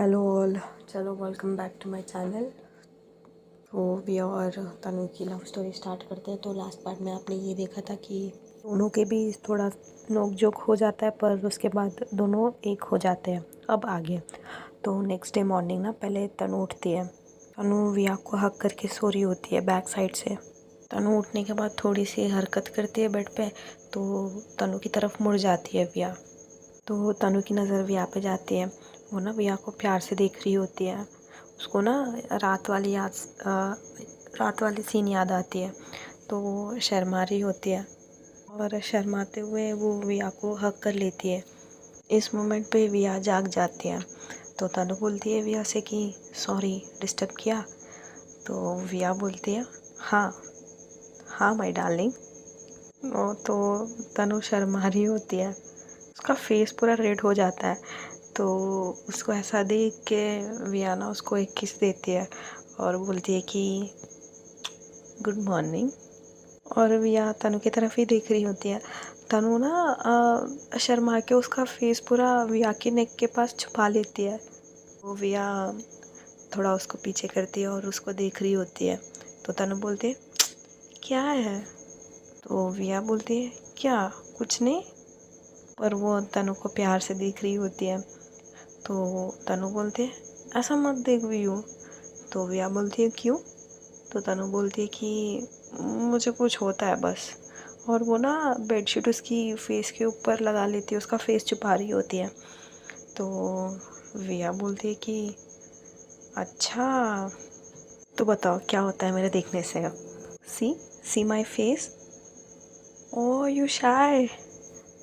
Hello all, चलो welcome back to my channel. तो we और तनु की लव स्टोरी स्टार्ट करते हैं। तो लास्ट पार्ट में आपने ये देखा था कि दोनों के भी थोड़ा नोक जोक हो जाता है, पर उसके बाद दोनों एक हो जाते हैं। अब आगे तो नेक्स्ट डे मॉर्निंग ना, पहले तनु उठती है। तनु विया को हक करके सो रही होती है बैक साइड से। तनु उठने के बाद थोड़ी सी हरकत करती है बेड पे, तो तनु की तरफ मुड़ जाती है विया। तो तनु की नज़र विया पे जाती है। वो ना विया को प्यार से देख रही होती है। उसको ना रात वाली सीन याद आती है। तो वो शर्मा रही होती है और शर्माते हुए वो विया को हक कर लेती है। इस मोमेंट पे विया जाग जाती है। तो तनु बोलती है विया से कि सॉरी डिस्टर्ब किया। तो विया बोलती है हाँ हाँ माय डार्लिंग। तो तनु शर्मा रही होती है। उसका फेस पूरा रेड हो जाता है। तो उसको ऐसा देख के वियाना उसको एक किस देती है और बोलती है कि गुड मॉर्निंग। और विया तनु की तरफ ही देख रही होती है। तनु ना शर्मा के उसका फेस पूरा विया के नेक के पास छुपा लेती है। वो विया थोड़ा उसको पीछे करती है और उसको देख रही होती है। तो तनु बोलती है क्या है। तो विया बोलती है क्या कुछ नहीं। पर वो तनु को प्यार से देख रही होती है। तो तनु बोलती है ऐसा मत देख वियू। तो विया बोलती है क्यों। तो तनु बोलती है कि मुझे कुछ होता है बस। और वो ना बेडशीट उसकी फेस के ऊपर लगा लेती है, उसका फेस छुपा रही होती है। तो विया बोलती है कि अच्छा तो बताओ क्या होता है मेरे देखने से। सी सी माई फेस। ओ यू शाय।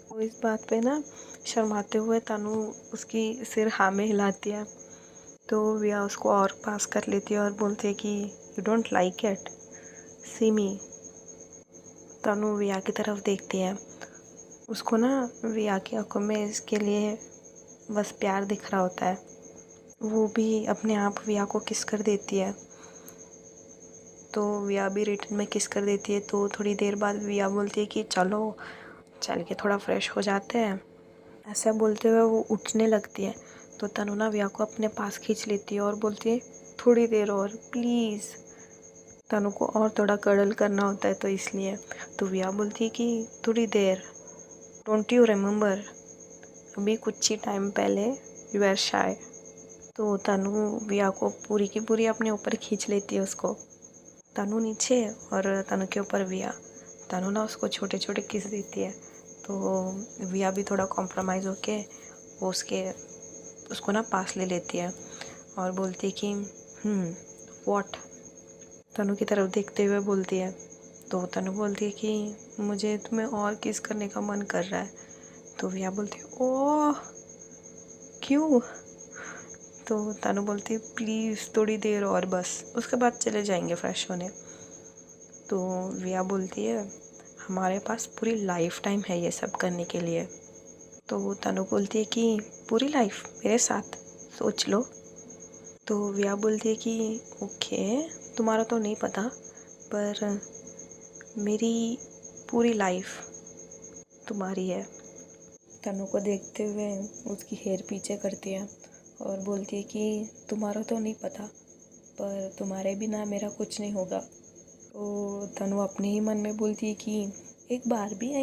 तो इस बात पे ना शर्माते हुए तनु उसकी सिर हाँ में हिलाती है। तो विया उसको और पास कर लेती है और बोलती है कि यू डोंट लाइक इट सी मी। तनु विया की तरफ देखती है। उसको ना विया की आंखों में इसके लिए बस प्यार दिख रहा होता है। वो भी अपने आप विया को किस कर देती है। तो विया भी रिटर्न में किस कर देती है। तो थोड़ी देर बाद विया बोलती है कि चलो चल के थोड़ा फ्रेश हो जाते हैं। ऐसा बोलते हुए वो उठने लगती है। तो तनु ना विया को अपने पास खींच लेती है और बोलती है थोड़ी देर और प्लीज़। तनु को और थोड़ा कडल करना होता है तो इसलिए। तो विया बोलती है कि थोड़ी देर डोंट यू रिमेम्बर अभी कुछ ही टाइम पहले यू आर शाय। तो तनु विया को पूरी की पूरी अपने ऊपर खींच लेती है उसको। तनु नीचे और तनु के ऊपर विया। तनु ना उसको छोटे छोटे किस देती है। तो विया भी थोड़ा कॉम्प्रोमाइज़ होके वो उसको ना पास ले लेती है और बोलती है कि व्हाट। तनु की तरफ देखते हुए बोलती है। तो तनु बोलती है कि मुझे तुम्हें और किस करने का मन कर रहा है। तो विया बोलती है ओह क्यों। तो तनु बोलती है प्लीज़ थोड़ी देर और बस, उसके बाद चले जाएंगे फ्रेश होने। तो विया बोलती है हमारे पास पूरी लाइफ टाइम है ये सब करने के लिए। तो वो तनु बोलती है कि पूरी लाइफ मेरे साथ सोच लो। तो विया बोलती है कि ओके तुम्हारा तो नहीं पता, पर मेरी पूरी लाइफ तुम्हारी है। तनु को देखते हुए उसकी हेयर पीछे करती है और बोलती है कि तुम्हारा तो नहीं पता, पर तुम्हारे बिना मेरा कुछ नहीं होगा। तो तनु अपने ही मन में बोलती है कि एक बार भी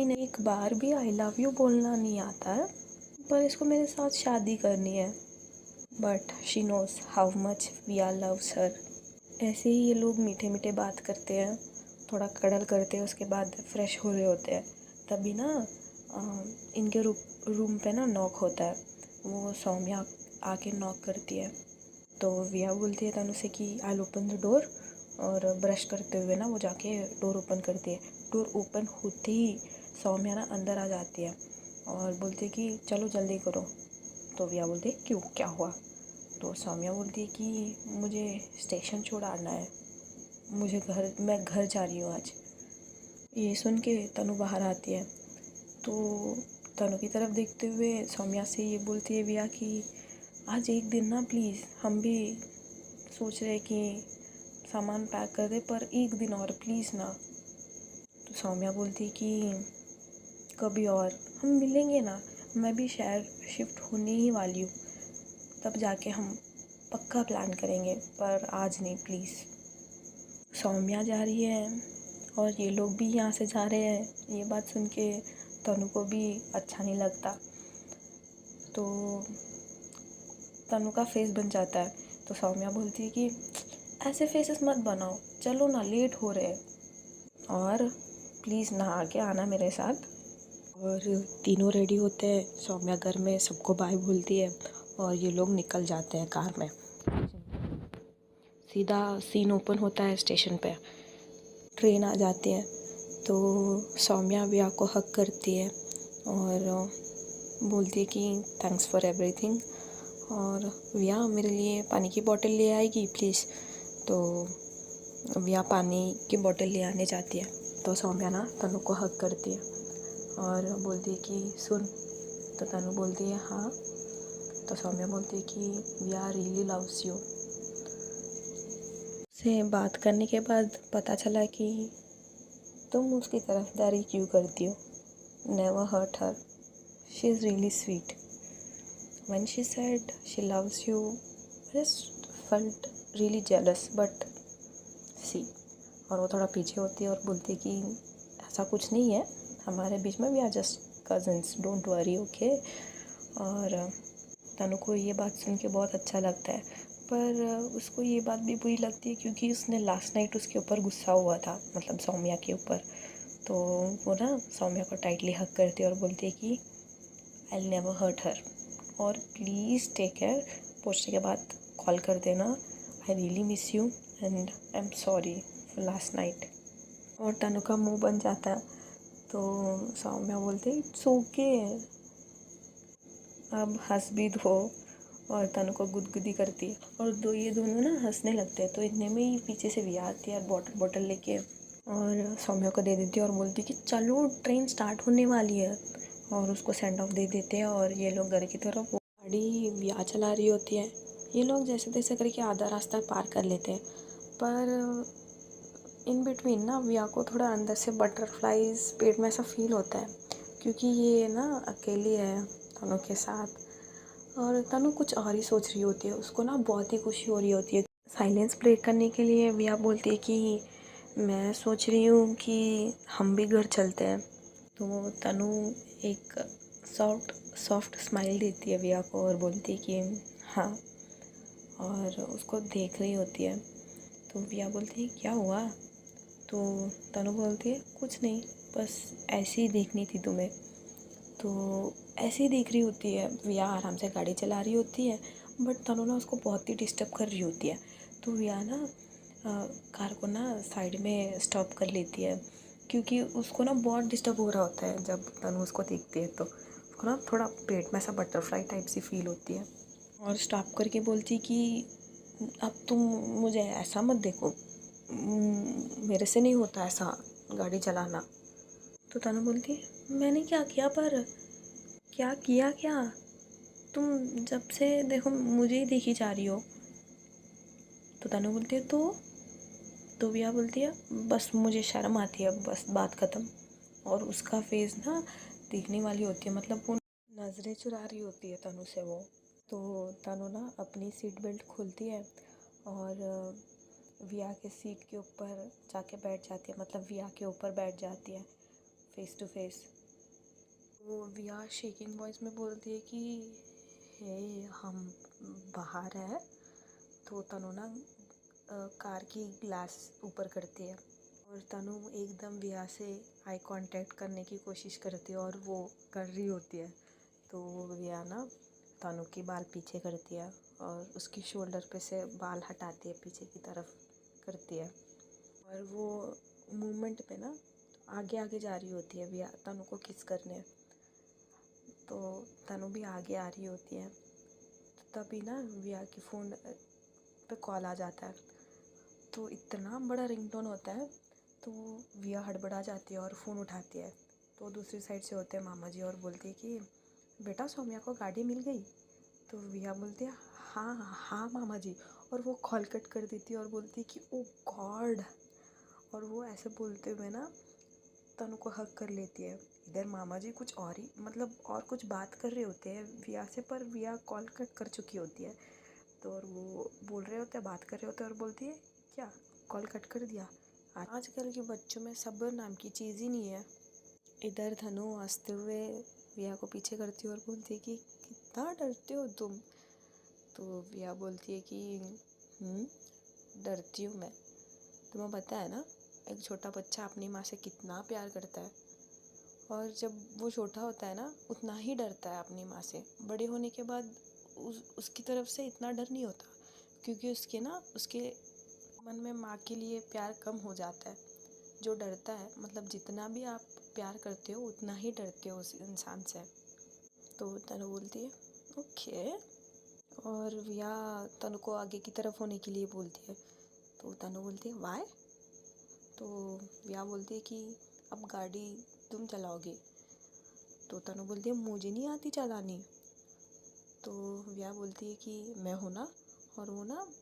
आई लव यू बोलना नहीं आता है, पर इसको मेरे साथ शादी करनी है। But she knows how much Viya loves her. ऐसे ही ये लोग मीठे मीठे बात करते हैं, थोड़ा कड़ल करते हैं, उसके बाद फ्रेश हो रहे होते हैं। तभी ना इनके रूम पे ना नॉक होता है। वो सौम्या आके नॉक करती है। तो विया बोलती है तनु से कि आई ओपन द डोर। और ब्रश करते हुए ना वो जाके डोर ओपन करती है। डोर ओपन होते ही सौम्या ना अंदर आ जाती है और बोलती है कि चलो जल्दी करो। तो विया बोलती है क्यों क्या हुआ। तो सौम्या बोलती है कि मुझे स्टेशन छोड़ना है, मैं घर जा रही हूँ आज। ये सुन के तनु बाहर आती है। तो तनु की तरफ देखते हुए सौम्या से ये बोलती है विया कि आज एक दिन ना प्लीज़, हम भी सोच रहे कि सामान पैक कर दे, पर एक दिन और प्लीज़ ना। तो सौम्या बोलती है कि कभी और हम मिलेंगे ना, मैं भी शहर शिफ्ट होने ही वाली हूँ। तब जाके हम पक्का प्लान करेंगे, पर आज नहीं प्लीज़। सौम्या जा रही है और ये लोग भी यहाँ से जा रहे हैं। ये बात सुन के तनु को भी अच्छा नहीं लगता, तो तनु का फेस बन जाता है। तो सौम्या बोलती है कि ऐसे फेसेस मत बनाओ, चलो ना, लेट हो रहे हैं और प्लीज़ नहा के आना मेरे साथ। और तीनों रेडी होते हैं। सौम्या घर में सबको बाय बोलती है और ये लोग निकल जाते हैं कार में। सीधा सीन ओपन होता है स्टेशन पे। ट्रेन आ जाती है तो सौम्या विया को हक करती है और बोलती है कि थैंक्स फॉर एवरीथिंग, और विया मेरे लिए पानी की बोतल ले आएगी प्लीज़। तो विया पानी की बोतल ले आने जाती है तो सौम्या ना तनु को हक करती है और बोलती है कि सुन। तो तनु बोलती है हाँ। तो सौम्या बोलती है कि विया रियली लव्स यू। से बात करने के बाद पता चला कि तुम उसकी तरफदारी क्यों करती हो। Never hurt her, she is really sweet. When she said she loves you, just felt really jealous, but see. और वो थोड़ा पीछे होती है और बोलती है कि ऐसा कुछ नहीं है हमारे बीच में, we are just cousins, don't worry, okay. और तनु को ये बात सुन के बहुत अच्छा लगता है, पर उसको ये बात भी बुरी लगती है क्योंकि उसने लास्ट नाइट उसके ऊपर गुस्सा हुआ था, मतलब सौम्या के ऊपर। तो वो ना सौम्या को टाइटली हक करती है और बोलती है कि I will never hurt her, और प्लीज़ टेक केयर। पहुँचने के बाद कॉल कर देना। I really miss you and I am sorry for last night. और तनु का मुंह बन जाता है तो सौम्या बोलते हैं इट्स ओके, अब हंस भी दो। और तनु को गुदगुदी करती है और ये दोनों ना हंसने लगते हैं। तो इतने में ही पीछे से विया आती है और बोतल लेके और सौम्या को दे देती है और बोलती है कि चलो ट्रेन स्टार्ट होने वाली है, और उसको सेंड ऑफ दे देते हैं। और ये लोग घर की तरफ गाड़ी विया चला रही होती है। ये लोग जैसे तैसे करके आधा रास्ता पार कर लेते हैं, पर इन बिटवीन ना विया को थोड़ा अंदर से बटरफ्लाइज पेट में ऐसा फील होता है क्योंकि ये ना अकेली है तनु के साथ, और तनु कुछ और ही सोच रही होती है। उसको ना बहुत ही खुशी हो रही होती है। साइलेंस ब्रेक करने के लिए विया बोलती है कि मैं सोच रही हूँ कि हम भी घर चलते हैं। तो तनु एक सॉफ्ट स्माइल देती है विया को और बोलती है कि हाँ, और उसको देख रही होती है। तो विया बोलती है क्या हुआ। तो तनु बोलती है कुछ नहीं, बस ऐसे ही देखनी थी तुम्हें। तो ऐसे ही देख रही होती है। विया आराम से गाड़ी चला रही होती है, बट तनु ना उसको बहुत ही डिस्टर्ब कर रही होती है। तो विया ना कार को ना साइड में स्टॉप कर लेती है क्योंकि उसको ना बहुत डिस्टर्ब हो रहा होता है। जब तनु उसको देखती है तो उसको ना थोड़ा पेट में ऐसा बटरफ्लाई टाइप सी फील होती है और स्टॉप करके बोलती कि अब तुम मुझे ऐसा मत देखो, मेरे से नहीं होता ऐसा गाड़ी चलाना। तो तनु बोलती है मैंने क्या किया, पर क्या किया क्या, तुम जब से देखो मुझे ही देखी जा रही हो। तो तनु बोलती है तो विया बोलती है बस मुझे शर्म आती है, बस बात ख़त्म। और उसका फेस ना देखने वाली होती है, मतलब वो नज़रें चुरा रही होती है तनु से वो। तो तनु ना अपनी सीट बेल्ट खोलती है और विया के सीट के ऊपर जाके बैठ जाती है, मतलब विया के ऊपर बैठ जाती है फेस टू फेस। वो विया शेकिंग वॉइस में बोलती है कि हे हम बाहर हैं। तो तनु ना कार की ग्लास ऊपर करती है और तनु एकदम विया से आई कांटेक्ट करने की कोशिश करती है और वो कर रही होती है। तो विया ना तनु की बाल पीछे करती है और उसकी शोल्डर पे से बाल हटाती है, पीछे की तरफ करती है। और वो मूवमेंट पे ना आगे आगे जा रही होती है विया तनु को किस करने। तो तनु भी आगे आ रही होती है। तो तभी ना विया की फ़ोन पे कॉल आ जाता है। तो इतना बड़ा रिंगटोन होता है तो विया हड़बड़ा जाती है और फ़ोन उठाती है। तो दूसरी साइड से होते हैं मामा जी और बोलती है कि बेटा सौम्या को गाड़ी मिल गई। तो विया बोलती है हाँ हाँ मामा जी, और वो कॉल कट कर देती है और बोलती है कि ओ गॉड। और वो ऐसे बोलते हुए ना तनु को हक कर लेती है। इधर मामा जी कुछ और ही मतलब और कुछ बात कर रहे होते हैं विया से, पर विया कॉल कट कर चुकी होती है। तो और वो बोल रहे होते हैं, बात कर रहे होते हैं और बोलती है क्या कॉल कट कर दिया। आजकल के बच्चों में सब्र नाम की चीज़ ही नहीं है। इधर धनु हंसते हुए विया को पीछे करती है और बोलती है कि कितना डरते हो तुम। तो विया बोलती है कि डरती हूँ मैं, तुम्हें पता है ना एक छोटा बच्चा अपनी माँ से कितना प्यार करता है, और जब वो छोटा होता है ना उतना ही डरता है अपनी माँ से। बड़े होने के बाद उसकी तरफ से इतना डर नहीं होता, क्योंकि उसके मन में माँ के लिए प्यार कम हो जाता है। जो डरता है मतलब जितना भी आप प्यार करते हो उतना ही डरते हो उस इंसान से। तो तनु बोलती है ओके, और विया तनु को आगे की तरफ होने के लिए बोलती है। तो तनु बोलती है वाई। तो विया बोलती है कि अब गाड़ी तुम चलाओगे। तो तनु बोलती है मुझे नहीं आती चलानी। तो विया बोलती है कि मैं हूँ ना, और वो ना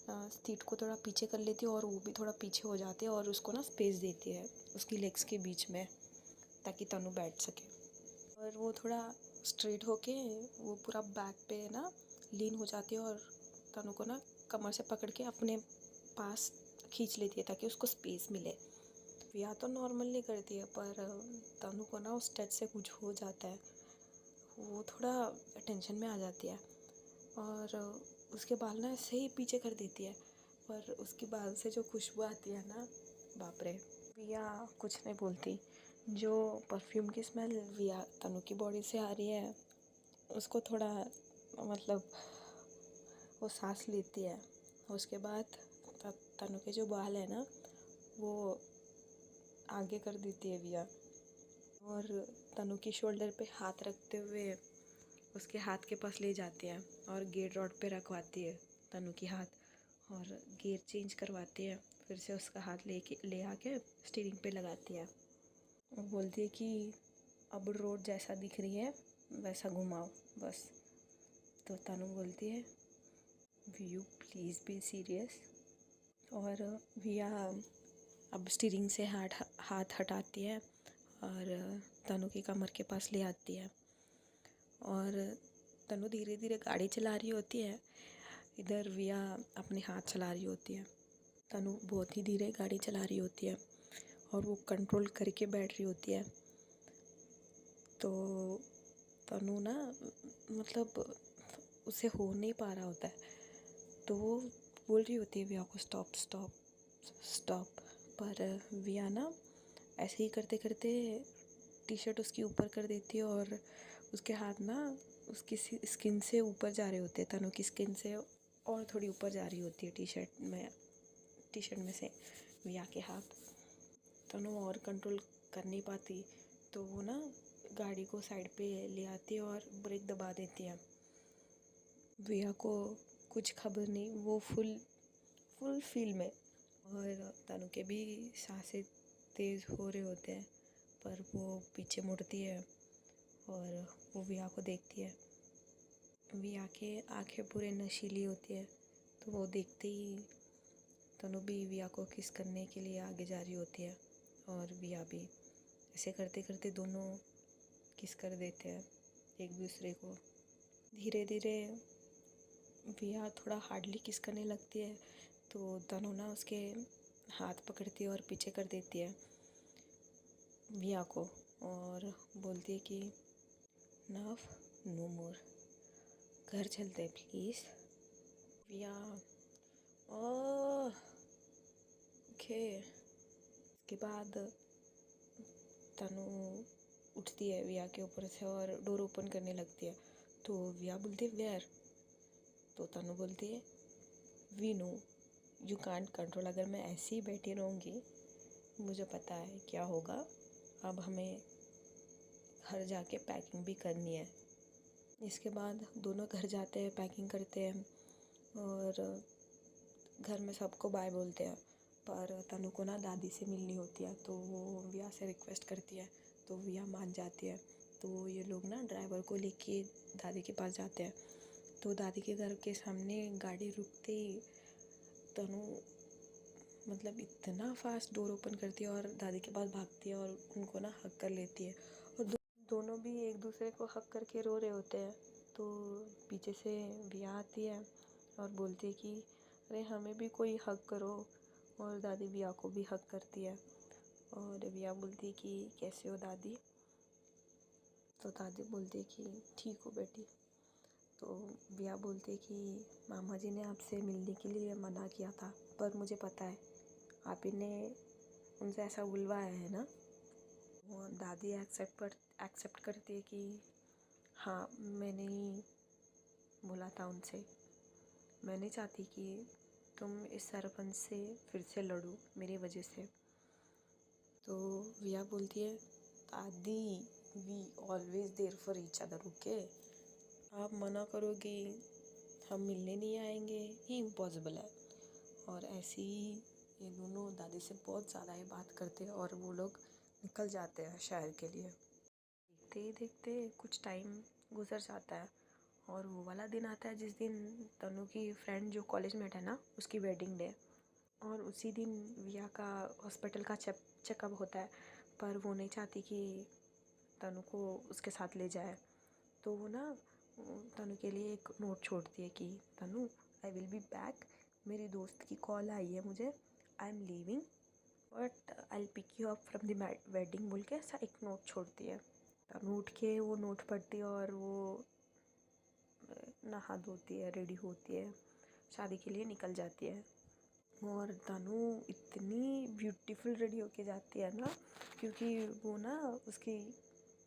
सीट को थोड़ा पीछे कर लेती है और वो भी थोड़ा पीछे हो जाती है और उसको ना स्पेस देती है उसकी लेग्स के बीच में, ताकि तनु बैठ सके। और वो थोड़ा स्ट्रेट होके वो पूरा बैक पे ना लीन हो जाती है और तनु को ना कमर से पकड़ के अपने पास खींच लेती है ताकि उसको स्पेस मिले। विया तो नॉर्मली करती है, पर तनु को ना उस टच से कुछ हो जाता है, वो थोड़ा टेंशन में आ जाती है और उसके बाल ना ऐसे ही पीछे कर देती है। पर उसके बाल से जो खुशबू आती है ना, बाप रे। विया कुछ नहीं बोलती। जो परफ्यूम की स्मेल विया तनु की बॉडी से आ रही है उसको थोड़ा मतलब वो सांस लेती है। उसके बाद तनु के जो बाल है ना वो आगे कर देती है विया, और तनु की शोल्डर पे हाथ रखते हुए उसके हाथ के पास ले जाती है और गेयर रॉड पे रखवाती है तनु की हाथ, और गियर चेंज करवाती है। फिर से उसका हाथ ले आके स्टीयरिंग पे लगाती है और बोलती है कि अब रोड जैसा दिख रही है वैसा घुमाओ बस। तो तनु बोलती है we you please be serious. और विया अब स्टीयरिंग से हाथ हटाती है और तनु की कमर के पास ले आती है, और तनु धीरे धीरे गाड़ी चला रही होती है। इधर विया अपने हाथ चला रही होती है। तनु बहुत ही धीरे गाड़ी चला रही होती है और वो कंट्रोल करके बैठ रही होती है। तो तनु ना मतलब उसे हो नहीं पा रहा होता है, तो वो बोल रही होती है विया को स्टॉप स्टॉप स्टॉप। पर विया ना ऐसे ही करते करते टी शर्ट उसकी ऊपर कर देती है और उसके हाथ ना उसकी स्किन से ऊपर जा रहे होते हैं, तनु की स्किन से और थोड़ी ऊपर जा रही होती है टी शर्ट में से विया के हाथ। तनु और कंट्रोल कर नहीं पाती, तो वो ना गाड़ी को साइड पे ले आती है और ब्रेक दबा देती है। विया को कुछ खबर नहीं, वो फुल फील में, और तनु के भी सांसें तेज़ हो रहे होते हैं, पर वो पीछे मुड़ती है और वो विया को देखती है। विया के आंखें पूरे नशीली होती है, तो वो देखते ही तनु भी विया को किस करने के लिए आगे जा रही होती है, और विया भी। ऐसे करते करते दोनों किस कर देते हैं एक दूसरे को। धीरे धीरे विया थोड़ा हार्डली किस करने लगती है, तो तनु ना उसके हाथ पकड़ती है और पीछे कर देती है विया को, और बोलती है कि नव नो मोर, घर चलते प्लीज़। विया ओके। इसके बाद तनु उठती है विया के ऊपर से और डोर ओपन करने लगती है। तो विया बोलती है वेयर। तो तनु बोलती है we know you can't control. अगर मैं ऐसे ही बैठी रहूँगी मुझे पता है क्या होगा। अब हमें घर जाके पैकिंग भी करनी है। इसके बाद दोनों घर जाते हैं, पैकिंग करते हैं और घर में सबको बाय बोलते हैं। पर तनु को ना दादी से मिलनी होती है, तो वो विया से रिक्वेस्ट करती है, तो विया मान जाती है। तो ये लोग ना ड्राइवर को लेके दादी के पास जाते हैं। तो दादी के घर के सामने गाड़ी रुकते ही तनु मतलब इतना फास्ट डोर ओपन करती है और दादी के पास भागती है और उनको ना हक कर लेती है। और दोनों भी एक दूसरे को हक करके रो रहे होते हैं। तो पीछे से विया आती है और बोलती है कि अरे हमें भी कोई हक करो। और दादी विया को भी हक करती है और विया बोलती है कि कैसे हो दादी। तो दादी बोलती है कि ठीक हो बेटी। तो विया बोलती है कि मामा जी ने आपसे मिलने के लिए मना किया था, पर मुझे पता है आप ही ने उनसे ऐसा बुलवाया है ना। वो दादी एक्सेप्ट करती है कि हाँ मैंने ही बोला था उनसे। मैं नहीं चाहती कि तुम इस सरपंच से फिर से लड़ो मेरी वजह से। तो विया बोलती है दादी we always there for each other, okay. आप मना करोगी हम मिलने नहीं आएंगे ये इम्पॉसिबल है। और ऐसे ही ये दोनों दादी से बहुत ज़्यादा ही बात करते हैं और वो लोग निकल जाते हैं शहर के लिए। देखते ही देखते कुछ टाइम गुजर जाता है और वो वाला दिन आता है जिस दिन तनु की फ्रेंड जो कॉलेज मेट है ना उसकी वेडिंग डे। और उसी दिन विया का हॉस्पिटल का चेकअप होता है, पर वो नहीं चाहती कि तनु को उसके साथ ले जाए। तो वो ना तनु के लिए एक नोट छोड़ती है कि Tanu I will be back, मेरी दोस्त की कॉल आई है मुझे, I am leaving but I will pick you up from the wedding बोल के ऐसा एक नोट छोड़ती है। तनु उठ के वो नोट पढ़ती है और वो नहा धोती है, रेडी होती है, शादी के लिए निकल जाती है। और तनु इतनी ब्यूटीफुल रेडी होके जाती है ना, क्योंकि वो ना उसकी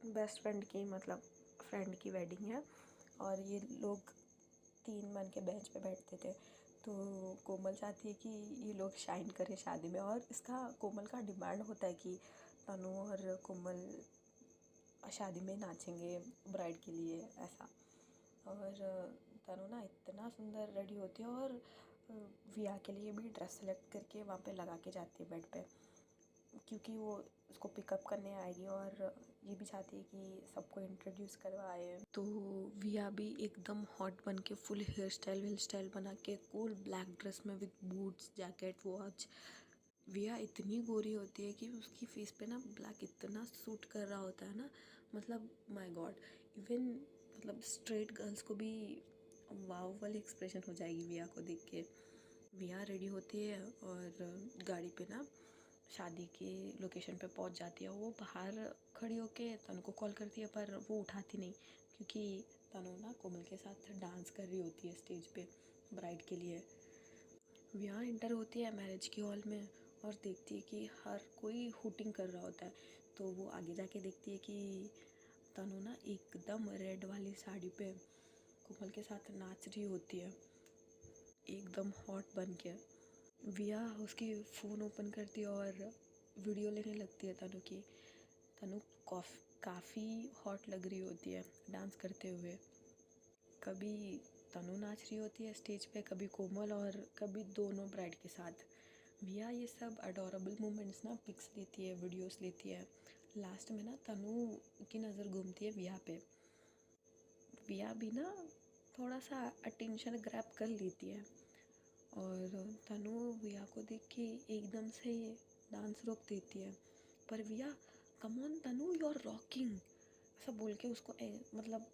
बेस्ट फ्रेंड की मतलब फ्रेंड की वेडिंग है और ये लोग 3 बन के बेंच पे बैठते थे। तो कोमल चाहती है कि ये लोग शाइन करें शादी में और इसका कोमल का डिमांड होता है कि तनु और कोमल शादी में नाचेंगे ब्राइड के लिए ऐसा। और तनु ना इतना सुंदर रेडी होती है और विया के लिए भी ड्रेस सेलेक्ट करके वहाँ पे लगा के जाती है बेड पे, क्योंकि वो उसको पिकअप करने आएगी और ये भी चाहती है कि सबको इंट्रोड्यूस करवाए। तो विया भी एकदम हॉट बन के फुल हेयर स्टाइल बना के कूल ब्लैक ड्रेस में विद बूट्स जैकेट वॉच। विया इतनी गोरी होती है कि उसकी फेस पे ना ब्लैक इतना सूट कर रहा होता है ना, मतलब माय गॉड। इवन मतलब स्ट्रेट गर्ल्स को भी वाव वाली एक्सप्रेशन हो जाएगी विया को देख के। विया रेडी होती है और गाड़ी पे ना शादी के लोकेशन पे पहुंच जाती है। वो बाहर खड़ी होके तनु को कॉल करती है पर वो उठाती नहीं, क्योंकि तनु ना कोमल के साथ डांस कर रही होती है स्टेज पे ब्राइड के लिए। विया एंटर होती है मैरिज के हॉल में और देखती है कि हर कोई हुटिंग कर रहा होता है। तो वो आगे जाके देखती है कि तनु ना एकदम रेड वाली साड़ी पे कोमल के साथ नाच रही होती है एकदम हॉट बन के। विया उसकी फ़ोन ओपन करती है और वीडियो लेने लगती है तनु की। तनु काफ़ी हॉट लग रही होती है डांस करते हुए। कभी तनु नाच रही होती है स्टेज पे, कभी कोमल और कभी दोनों ब्राइड के साथ। विया ये सब अडोरेबल मोमेंट्स ना पिक्स लेती है, वीडियोस लेती है। लास्ट में ना तनु की नज़र घूमती है विया पे। विया भी ना थोड़ा सा अटेंशन ग्रैब कर लेती है और तनु विया को देख के एकदम से डांस रोक देती है। पर Viya come on Tanu you are rocking ऐसा बोल के उसको मतलब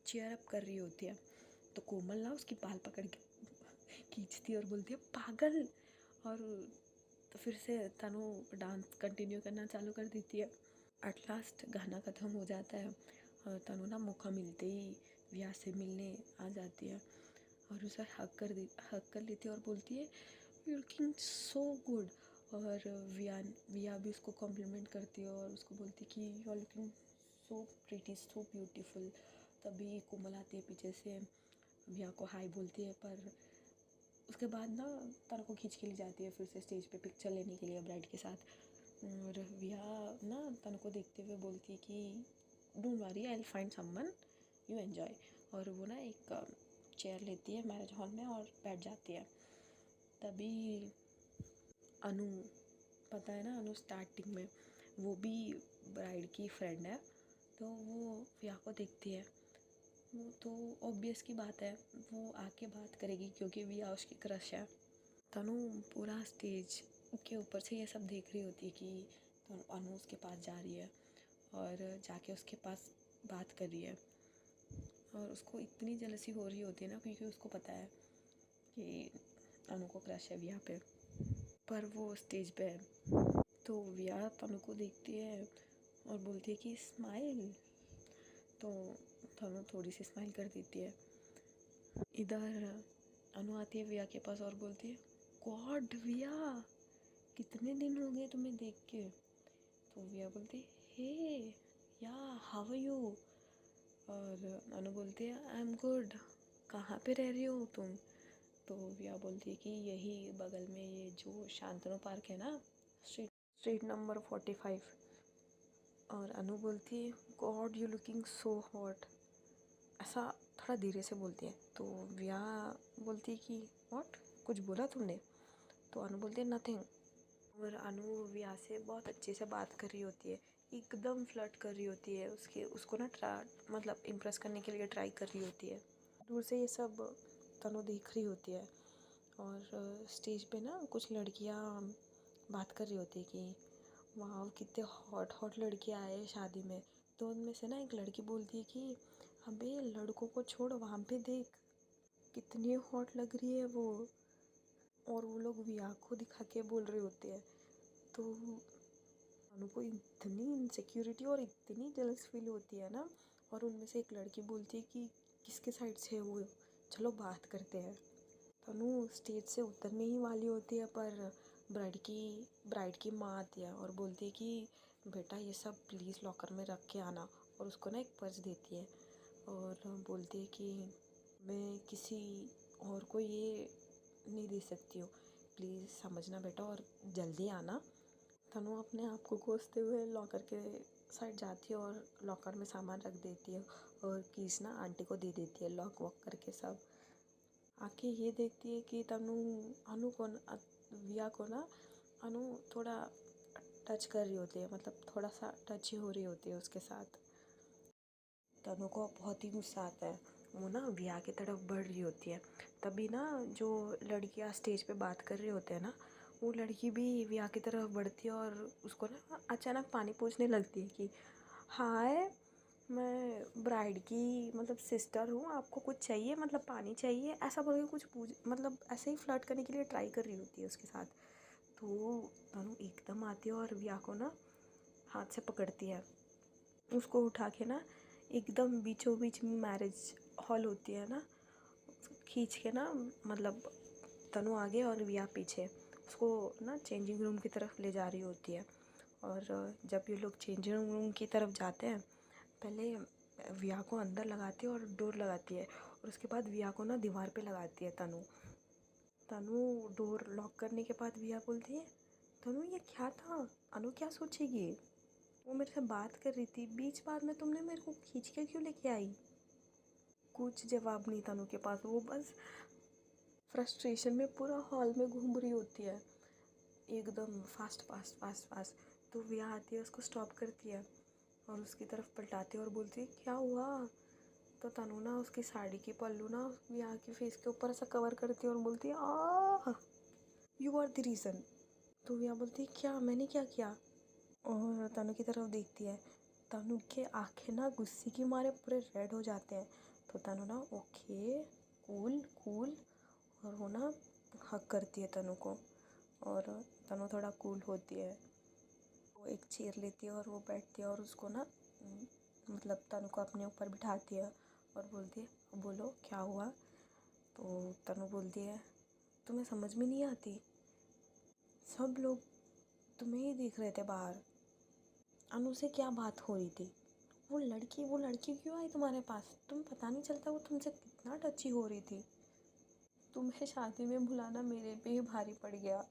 चेयर अप कर रही होती है। तो कोमल ना उसकी बाल पकड़ के खींचती है और बोलती है पागल। और तो फिर से तनु डांस कंटिन्यू करना चालू कर देती है। एट लास्ट गाना ख़त्म हो जाता है और तनु ना मौका मिलते ही विया से मिलने आ जाती है और उसे हक कर लेती है और बोलती है यू लुकिंग सो गुड। और विया भी उसको कॉम्प्लीमेंट करती है और उसको बोलती है कि you are looking so pretty so beautiful. तभी कोमल आती है पीछे से, विया को हाय बोलती है, पर उसके बाद ना तनु को खींच के ले जाती है फिर से स्टेज पे पिक्चर लेने के लिए ब्राइड के साथ। और विया ना तनु को देखते हुए बोलती है कि don't worry I will find someone you enjoy. और वो ना एक चेयर लेती है मैरिज हॉल में और बैठ जाती है। तभी अनु, पता है ना अनु स्टार्टिंग में वो भी ब्राइड की फ्रेंड है, तो वो विया को देखती है। वो तो ऑब्वियस की बात है वो आके बात करेगी क्योंकि विया उसकी क्रश है। तनु पूरा स्टेज के ऊपर से ये सब देख रही होती है कि तो अनु उसके पास जा रही है और जाके उसके पास बात कर रही है, और उसको इतनी जेलसी हो रही होती है ना, क्योंकि उसको पता है कि अनु को क्रश है विया पे, पर वो स्टेज पे है। तो विया तनु को देखती है और बोलती है कि स्माइल, तो तनु थोड़ी सी स्माइल कर देती है। इधर अनु आती है विया के पास और बोलती है, गॉड विया, कितने दिन हो गए तुम्हें देख के। तो विया बोलती है, हे या हाउ आर यू, और अनु बोलती है आई एम गुड, कहाँ पे रह रही हो तुम। तो विया बोलती है कि यही बगल में ये जो शांतनु पार्क है ना, स्ट्रीट नंबर 45। और अनु बोलती है, God you looking so hot, ऐसा थोड़ा धीरे से बोलती है। तो विया बोलती है कि व्हाट, कुछ बोला तुमने। तो अनु बोलती है नथिंग। और अनु विया से बहुत अच्छे से बात कर रही होती है, एकदम फ्लर्ट कर रही होती है, उसको ना मतलब इम्प्रेस करने के लिए ट्राई कर रही होती है। दूर से ये सब तनु देख रही होती है। और स्टेज पे ना कुछ लड़कियां बात कर रही होती है कि वाह कितने हॉट हॉट लड़कियां आए हैं शादी में। तो उनमें से ना एक लड़की बोलती है कि अबे लड़कों को छोड़, वहाँ पे देख कितनी हॉट लग रही है वो। और वो लोग विया को दिखा के बोल रहे होते हैं। तो अनु को इतनी इनसिक्योरिटी और इतनी जेलस फील होती है ना। और उनमें से एक लड़की बोलती है कि किसके साइड से है वो, चलो बात करते हैं। तनु स्टेज से उतरने ही वाली होती है, पर ब्राइड की माँ आती है और बोलती है कि बेटा ये सब प्लीज़ लॉकर में रख के आना। और उसको ना एक पर्स देती है और बोलती है कि मैं किसी और को ये नहीं दे सकती हूँ, प्लीज़ समझना बेटा और जल्दी आना। तनु अपने आप को कोसते हुए लॉकर के साइड जाती है और लॉकर में सामान रख देती है और कीज ना आंटी को दे देती है, लॉक वॉक करके सब। आके ये देखती है कि अनु को विया को ना अनु थोड़ा टच कर रही होती है, मतलब थोड़ा सा टच ही हो रही होती है उसके साथ। तनु को बहुत ही गुस्सा आता है, वो ना विया की तरफ बढ़ रही होती है। तभी ना जो लड़कियां स्टेज पे बात कर रहे होते हैं ना, वो लड़की भी विया की तरफ बढ़ती है और उसको ना अचानक पानी पूछने लगती है कि हाय, मैं ब्राइड की मतलब सिस्टर हूँ, आपको कुछ चाहिए, मतलब पानी चाहिए, ऐसा बोल के कुछ पूछ, मतलब ऐसे ही फ्लर्ट करने के लिए ट्राई कर रही होती है उसके साथ। तो तनु एकदम आती है और विया को ना हाथ से पकड़ती है, उसको उठा के ना एकदम बीचों बीच में मैरिज हॉल होती है ना, खींच के ना, मतलब तनु आगे और विया पीछे, उसको ना चेंजिंग रूम की तरफ ले जा रही होती है। और जब ये लोग चेंजिंग रूम की तरफ जाते हैं, पहले विया को अंदर लगाती है और डोर लगाती है, और उसके बाद विया को ना दीवार पे लगाती है तनु डोर लॉक करने के बाद विया बोलती है, तनु ये क्या था, अनु क्या सोचेगी, वो मेरे से बात कर रही थी, बीच बात में तुमने मेरे को खींच के क्यों लेके आई। कुछ जवाब नहीं तनु के पास, वो बस फ्रस्ट्रेशन में पूरा हॉल में घूम रही होती है, एकदम फास्ट फास्ट फास्ट फास्ट। तो विया आती है, उसको स्टॉप करती है और उसकी तरफ पलटाती है और बोलती है क्या हुआ। तो तनु ना उसकी साड़ी की पल्लू ना विया की फेस के ऊपर ऐसा कवर करती है और बोलती है आ यू आर द रीज़न। तो विया बोलती है क्या, मैंने क्या किया। और तनु की तरफ देखती है, तनु के आंखें ना गुस्से की मारे पूरे रेड हो जाते हैं। तो तनु ना ओके कूल कूल, और वो ना हक करती है तनु को, और तनु थोड़ा कूल होती है, वो एक चेयर लेती है और वो बैठती है और उसको ना मतलब तनु को अपने ऊपर बिठाती है और बोलती है बोलो क्या हुआ। तो तनु बोलती है तुम्हें समझ में नहीं आती, सब लोग तुम्हें ही देख रहे थे बाहर, अनु से क्या बात हो रही थी, वो लड़की क्यों आई तुम्हारे पास, तुम्हें पता नहीं चलता वो तुमसे कितना टची हो रही थी, तुम्हें शादी में बुलाना मेरे पे ही भारी पड़ गया।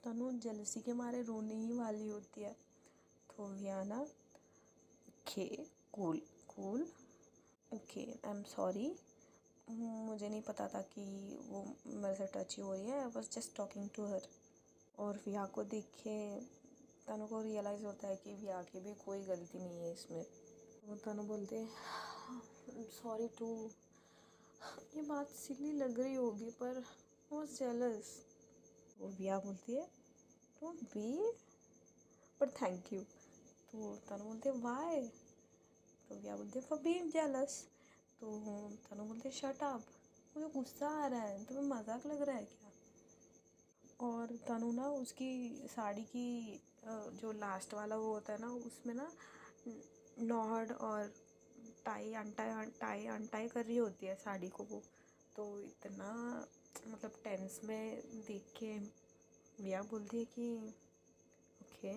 तनु जेलसी के मारे रोने ही वाली होती है। तो Vienna okay cool cool, okay I am sorry, मुझे नहीं पता था कि वो मेरे से टची हो रही है, I was just talking to her. और विया को देख के तनु को रियलाइज़ होता है कि विया की भी कोई गलती नहीं है इसमें। वो तनु बोलते सॉरी टू, ये बात सिली लग रही होगी पर वो जेलस, वो विया बोलती है don't be but thank you. तो तनु बोलते वाई। तो विया बोलते फॉर बीइंग जेलस। तो तनु बोलते शट अप, मुझे गुस्सा आ रहा है, तुम्हें मजाक लग रहा है क्या। और तनु ना उसकी साड़ी की जो लास्ट वाला वो होता है ना, उसमें ना नॉड और टाई अनटाई कर रही होती है साड़ी को वो। तो इतना मतलब टेंस में देख के विया बोलती है कि ओके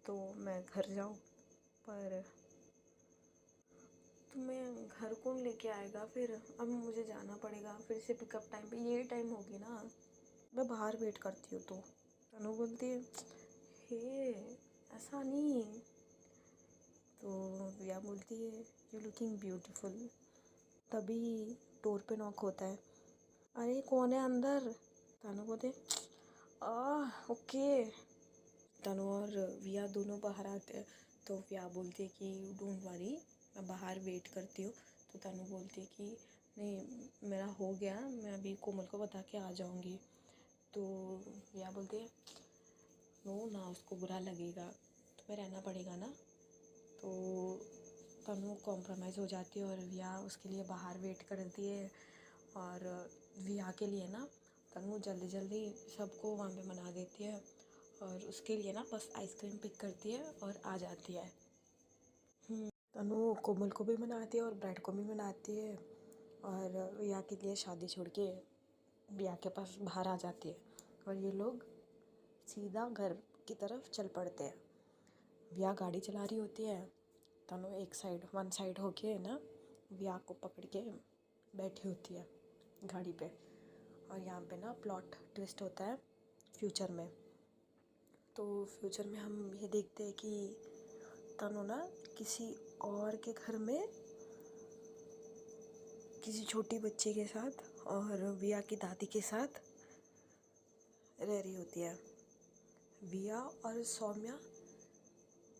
तो मैं घर जाऊँ, पर तुम्हें घर कौन लेके आएगा फिर, अब मुझे जाना पड़ेगा फिर से पिकअप टाइम पे, यही टाइम होगी ना, मैं बाहर वेट करती हूँ। तो तनु बोलती है हे ऐसा नहीं। तो विया बोलती है यू लुकिंग ब्यूटीफुल। तभी डोर पे नॉक होता है, अरे कौन है अंदर। तनु बोलते ओके। तनु और विया दोनों बाहर आते हैं। तो विया बोलती है कि डोंट वरी, मैं बाहर वेट करती हूँ। तो तनु बोलती है कि नहीं मेरा हो गया, मैं अभी कोमल को बता के आ जाऊँगी। तो विया बोलती है नो ना, उसको बुरा लगेगा, तुम्हें रहना पड़ेगा ना। तो तनु कॉम्प्रोमाइज़ हो जाती है और विया उसके लिए बाहर वेट करती है। और विया के लिए ना तनु जल्दी जल्दी सबको वहाँ पे मना देती है और उसके लिए ना बस आइसक्रीम पिक करती है और आ जाती है। तनु कोमल को भी मनाती है और ब्राइड को भी मनाती है और विया के लिए शादी छोड़ के विया के पास बाहर आ जाती है और ये लोग सीधा घर की तरफ चल पड़ते हैं। विया गाड़ी चला रही होती है, तनु वन साइड होके ना विया को पकड़ के बैठी होती है गाड़ी पे। और यहाँ पे ना प्लॉट ट्विस्ट होता है फ्यूचर में। तो फ्यूचर में हम ये देखते हैं कि तनु ना किसी और के घर में किसी छोटी बच्ची के साथ और विया की दादी के साथ रह रही होती है। विया और सौम्या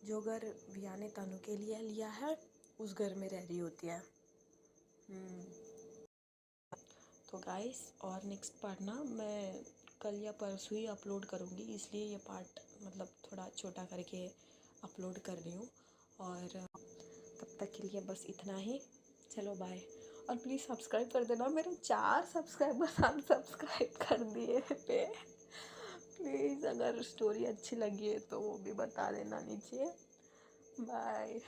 जो घर विया ने तनु के लिए लिया है उस घर में रह रही होती है। तो गाइस और नेक्स्ट पार्ट ना मैं कल या परसों ही अपलोड करूँगी, इसलिए ये पार्ट मतलब थोड़ा छोटा करके अपलोड कर रही हूँ। और तब तक के लिए बस इतना ही, चलो बाय। और प्लीज़ सब्सक्राइब कर देना, मेरे 4 सब्सक्राइबर्स अनसब्सक्राइब कर दिए पे। प्लीज़ अगर स्टोरी अच्छी लगी है तो वो भी बता देना नीचे। बाय।